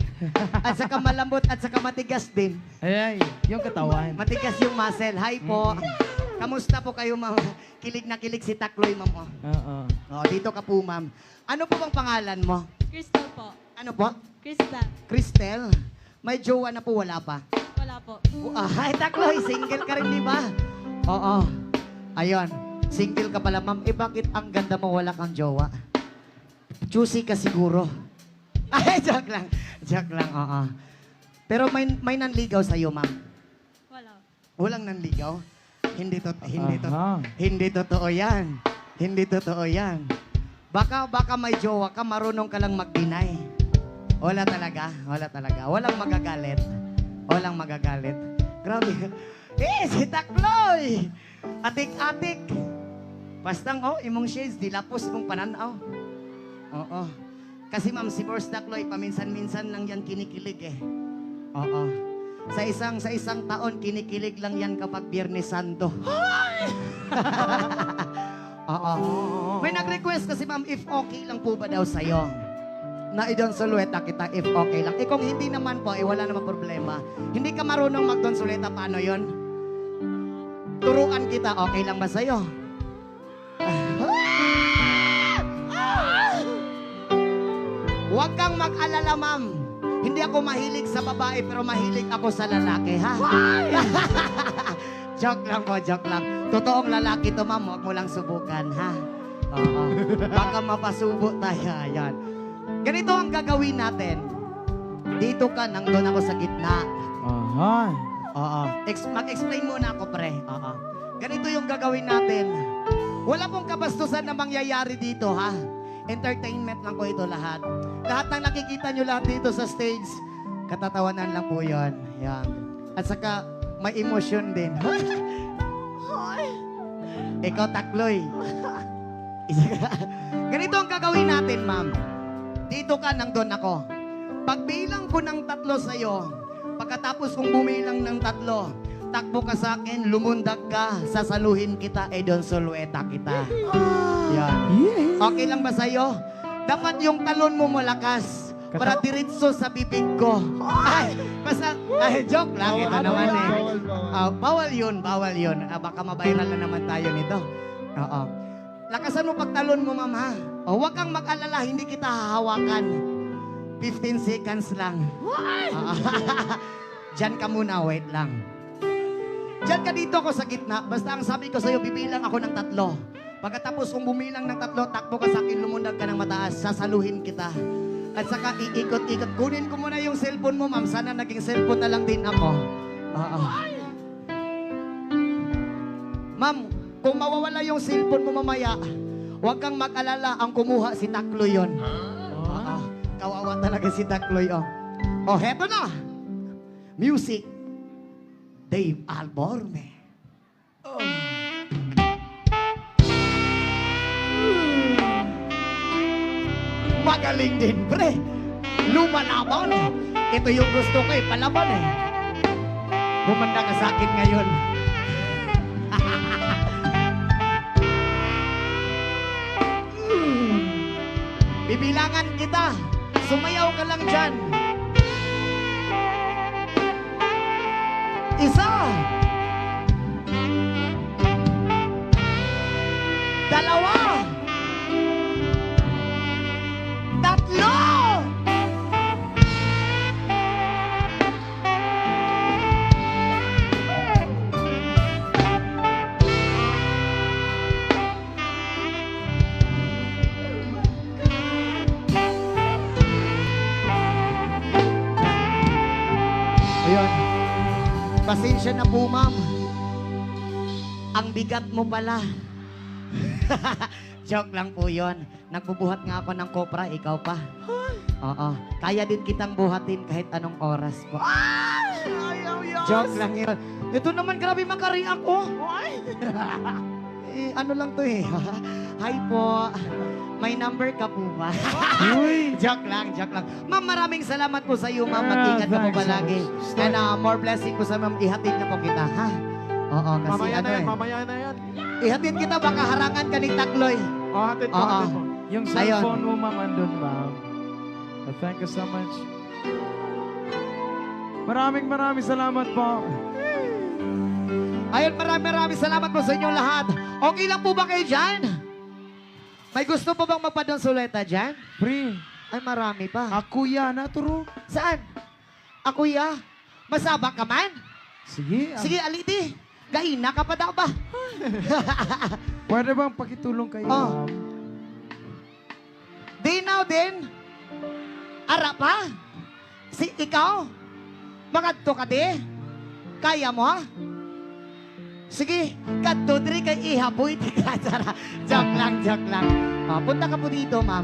At saka malambot at saka matigas din. Ay, yung katawan. Matigas yung muscle. Hi po. Kamusta po kayo, ma'am? Kilig na kilig si Takloy, ma'am. Oh. Oo. Oh, dito ka po, ma'am. Ano po bang pangalan mo? Crystal po. Ano po? Crystal. Cristel. May jowa na po, wala pa. Wala po. Ay, Takloy, single ka rin, di ba? Oo. Ayun, single ka pala, ma'am. Eh, bakit ang ganda mo wala kang jowa? Choosy ka siguro. Ay, joke lang. Joke lang, oo. Pero may nanligaw sa'yo, ma'am. Wala. Walang nanligaw? Aha. Hindi totoo yan. Hindi totoo yan. Baka may jowa ka, marunong ka lang mag-deny. Wala talaga. Walang magagalit. Grabe. Si Takloy! Atik-atik. Bastang, imong shades, dilapos mong pananaw. Oo. Kasi ma'am, si Boss Takloy, paminsan-minsan lang yan kinikilig eh. Oo. Sa isang taon, kinikilig lang yan kapag Biyernes Santo. Oo. May nag-request kasi ma'am, if okay lang po ba daw sa'yo? Na idon sulueta kita if okay lang. Eh kung hindi naman po, wala namang problema. Hindi ka marunong mag-don suleta, paano yon? Turuan kita, okay lang ba sa'yo? Huwag kang mag-alala, ma'am. Hindi ako mahilig sa babae, pero mahilig ako sa lalaki, ha? Joke lang po, joke lang. Totoong lalaki to, ma'am. Huwag mo lang subukan, ha? Oo. Baka mapasubo tayo. Ayan. Ganito ang gagawin natin. Dito ka, nandun ako sa gitna. Aha. Oo. Mag-explain muna ako, pre. Oo. Ganito yung gagawin natin. Wala pong kabastusan na mangyayari dito, ha? Entertainment lang po ito lahat. Lahat ng nakikita nyo lahat dito sa stage, katatawanan lang po yun. Yan. At saka, may emosyon din. Ikaw, Takloy. Ganito ang gagawin natin, ma'am. Dito ka, nandun ako. Pagbilang ko ng 3 sa'yo, pagkatapos kong bumilang ng 3, takbo ka sa akin, lumundag ka, sasaluhin kita, doon sulueta kita. Yan. Okay lang ba sa'yo? Dapat yung talon mo malakas para diretso sa bibig ko. Joke lang. Ito naman eh. Bawal yun. Baka mabiral na naman tayo nito. Oo. Lakasan mo pagtalon mo, ma'am, ha? Huwag kang mag-alala, hindi kita hahawakan. 15 seconds lang. Diyan ka muna, wait lang. Diyan ka dito ako sa gitna. Basta ang sabi ko sa'yo, bibilang ako ng 3. Pagkatapos kung bumilang ng 3, takbo ka sa akin, lumundag ka ng mataas, sasaluhin kita. At saka iikot-ikot. Kunin ko muna yung cellphone mo, ma'am. Sana naging cellphone na lang din ako. Oo. Ma'am, kung mawawala yung cellphone mo mamaya, huwag kang mag-alala, ang kumuha si Takloy yun. Oo. Kawawa talaga si Takloy, heto na. Music. Dave Alborme. Magaling din, pre. Lumalaban. Ito yung gusto ko, palaban eh. Bumanda ka sa akin ngayon. Bibilangan kita. Sumayaw ka lang dyan. 1, 2, Ayun. Pasensya na po, ma'am. Ang bigat mo pala. Joke lang po yun. Nagbubuhat nga ako ng kopra, ikaw pa. Oo. Kaya din kitang buhatin kahit anong oras po. Joke lang yun. Ito naman, grabe makariak ko. Ano lang to eh. Hi po. May number ka po ba? Joke lang. Ma'am, maraming salamat po sa iyo, ma'am. Mag-ingat ka po palagi. And more blessing po sa ma'am. Ihatid na po kita, ha? Oo, kasi Mamaya na yan. Ihatid kita, baka harangan ka ni Takloy. Hatid po, Oo. hatid po. Yung cellphone mo, ma'am, andun, ma'am. Thank you so much. Maraming salamat po. Ayun, maraming salamat po sa inyong lahat. Okay lang po ba kayo dyan? May gusto po bang magpadonsuleta dyan? Pre, Ay, marami pa. ako yan, naturo. Saan? Ako ya? Masabak ka man? Sige. Sige, aliti. Gahina ka pa daw ba? Pwede bang pakitulong kayo? Oh. Di now din. Ara pa. Si ikaw. Makadto ka di. Kaya mo ha? Sige, kadto diri kay ihaboy di ka. Joke lang, joke lang. Punta ka po dito, ma'am.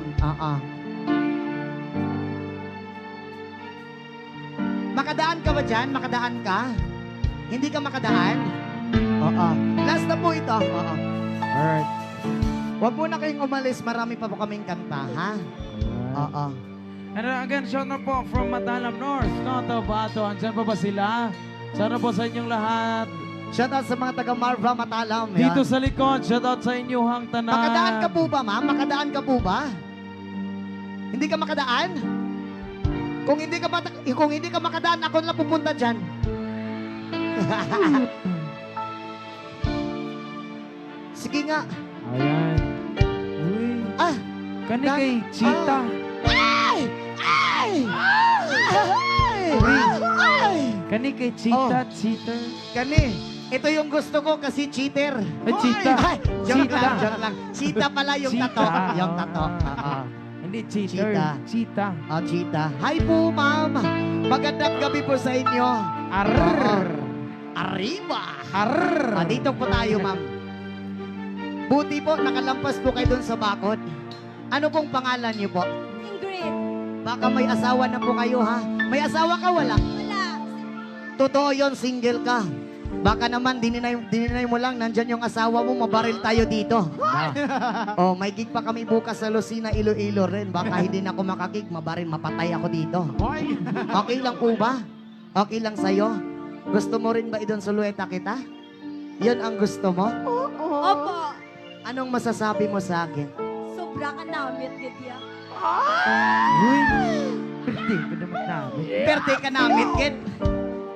Makadaan ka ba dyan? Makadaan ka? Hindi ka makadaan? Oo. Last na po ito. Oo. Alright. Huwag muna kayong umalis. Marami pa po kaming kanta, ha? Oo. And again, shout out po from Matalam North, Cotabato. Andiyan pa ba sila? Shout out po sa inyong lahat. Shoutout sa mga taga Marva Matalam. yan. Dito sa likod, shout out sa inyong tanan. Makadaan ka po ba, ma'am? Makadaan ka po ba? Hindi ka makadaan? Kung hindi ka makadaan, ako na pupunta dyan. Sige nga. Ayan. Uy. Ah! Kani Dan- kay Cheetah. Ay! Ay! Ay! Ay! Kani kay Cheetah, cheater. Kani, ito yung gusto ko kasi cheater. Ay, cheetah. Ay, joke Cheetah. lang, joke lang. Cheetah pala yung tato. Yung tato. Hindi cheater. Cheetah. Cheetah. Cheetah. Hi po, ma'am. Magandang gabi po sa inyo. Arr. Arriba! Arr. Dito po tayo, ma'am. Buti po, nakalampas po kayo dun sa bakod. Ano pong pangalan niyo po? Ingrid. Baka may asawa na po kayo, ha? May asawa ka, wala? Wala. Totoo yon, single ka. Baka naman, dininay mo lang, nandyan yung asawa mo, mabaril tayo dito. Oh, may gig pa kami bukas sa Lucena, Iloilo rin. Baka hindi na ako makagig, mabaril, mapatay ako dito. Hoy! Okay lang po ba? Okay lang sa'yo? Gusto mo rin ba idon sulueta kita? Yun ang gusto mo? Opo. Anong masasabi mo sa akin? Sobra ka namit, Lydia. Uy. Pwede ka naman namin. Perte ka namit, kid.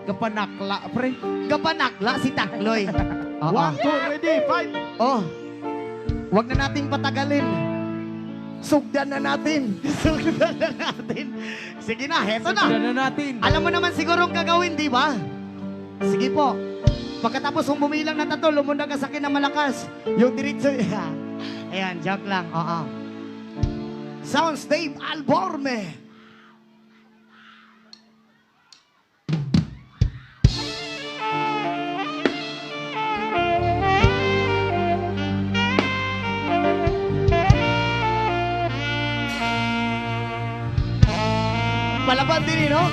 Kapanakla, pre. Kapanakla si Takloy. Oo. 1, 2, ready, fight! Oh, wag na nating patagalin. Sugdan na natin. Sugdan na natin. Sige na, heto na. Tignan na natin. Alam mo naman siguro ang gagawin, di ba? Sige po. Pagkatapos kung bumilang na tato, lumundag ka sa akin na malakas. Yung diretso. Ayan, joke lang. Oo. Sounds Dave Alborme. Palaban din, no?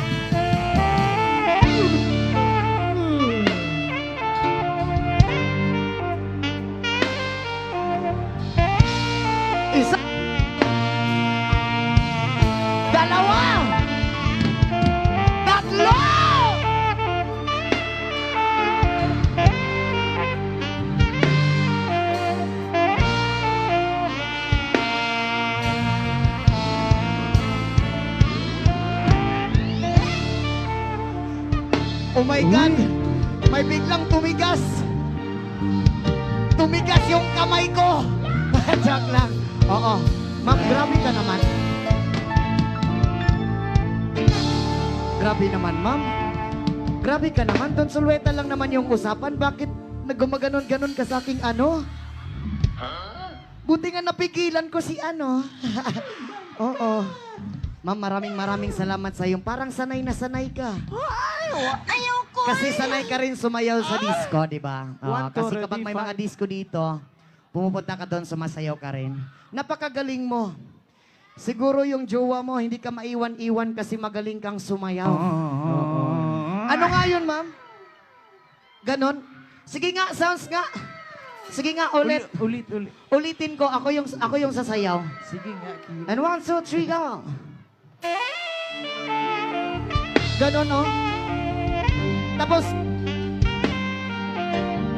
Isa. Dalawa. Tatlo. Oh my God! May biglang tumigas! Tumigas yung kamay ko! Joke lang. Oo. Ma'am, grabe ka naman. Grabe naman, ma'am. Grabe ka naman. Don Sulweta lang naman yung usapan. Bakit nagumaganon-ganon ka sa aking ano? Buti nga napigilan ko si ano. Oo. Ma'am, maraming salamat sa iyo. Parang sanay na sanay ka. Ayoko. Kasi sanay ka rin sumayaw sa disco, di ba? One, two, Kasi kapag ready, may mga five. disco dito, pumupunta ka doon, sumasayaw ka rin. Napakagaling mo. Siguro yung jowa mo, hindi ka maiwan-iwan kasi magaling kang sumayaw. Ano nga yun, ma'am? Ganon? Sige nga, sounds nga. Sige nga, ulit. Ulit. Ulitin ko, ako yung sasayaw. Sige nga, cute. And 1, 2, 3, go! Ganon, no? Tapos,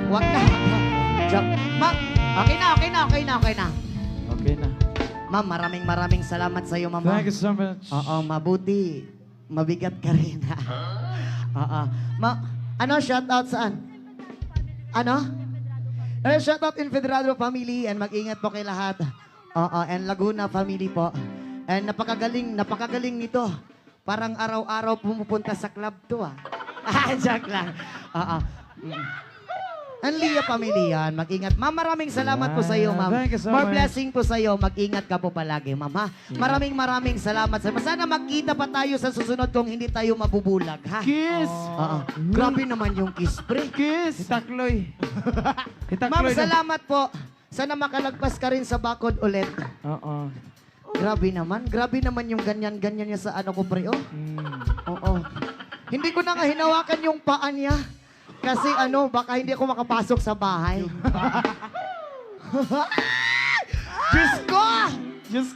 wag na. Joke. Ma'am, okay na. Okay na. Ma'am, maraming salamat sa iyo, ma'am. Thank you so much. Oo, mabuti. Mabigat ka rin. Oo. Ano, shoutout saan? Ano? Shoutout in Federado family and mag-ingat po kay lahat. Oo, and Laguna family po. And napakagaling nito. Parang araw-araw pumupunta sa club to, ah. Joke lang. Anlia Pamilian, mag-ingat. Ma'am, maraming salamat po sa iyo, ma'am. Thank you so More much. blessing po sa iyo. Mag-ingat ka po palagi, ma'am, ha? Maraming salamat sa sana magkita pa tayo sa susunod kung hindi tayo mabubulag, ha? Kiss! Grabe naman yung kiss, pre. Kiss! Itakloy. Ma'am, salamat po. Sana makalagpas ka rin sa bakod ulit. Oo. Grabe naman yung ganyan-ganyan niya sa ano ko, pre, oh. Oo. Hindi ko na nga hinawakan yung paa niya. Kasi ano, baka hindi ako makapasok sa bahay. Diyos ko! Diyos